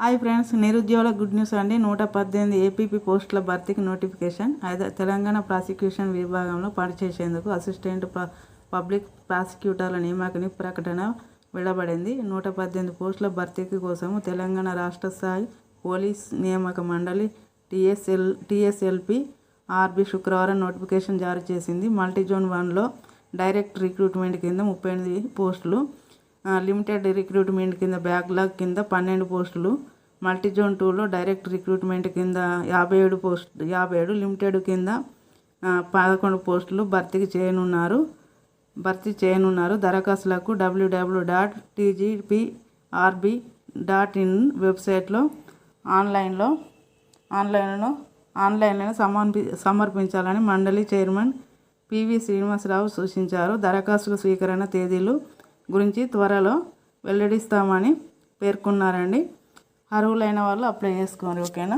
Hi friends, నిరుద్యోగుల good news అండి. 118 APP పోస్టుల భర్తీకి నోటిఫికేషన్. తెలంగాణ ప్రాసిక్యూషన్ విభాగంలో పనిచేసేందుకు అసిస్టెంట్ పబ్లిక్ ప్రాసిక్యూటర్ల నియామకాన్ని ప్రకటన వెలువడింది. 118 పోస్టుల భర్తీకి కోసం తెలంగాణ రాష్ట్ర స్థాయి పోలీస్ నియామక మండలి టీఎస్ఎల్పీ ఆర్బీ శుక్రవారం నోటిఫికేషన్ జారీ చేసింది. మల్టీజోన్ 1లో డైరెక్ట్ రిక్రూట్మెంట్ కింద 38 పోస్టులు, లిమిటెడ్ రిక్రూట్మెంట్ కింద బ్యాక్లాగ్ కింద 12 పోస్టులు, మల్టీజోన్ 2లో డైరెక్ట్ రిక్రూట్మెంట్ కింద 57 లిమిటెడ్ కింద 11 పోస్టులు భర్తీ చేయనున్నారు. దరఖాస్తులకు www.tgprb.in వెబ్సైట్లో ఆన్లైన్లో సమర్పించాలని మండలి చైర్మన్ పివి శ్రీనివాసరావు సూచించారు. దరఖాస్తుల స్వీకరణ తేదీలు గురించి త్వరలో వెల్లడిస్తామని పేర్కొన్నారండి. అర్హులైన వాళ్ళు అప్లై చేసుకోండి. ఓకేనా.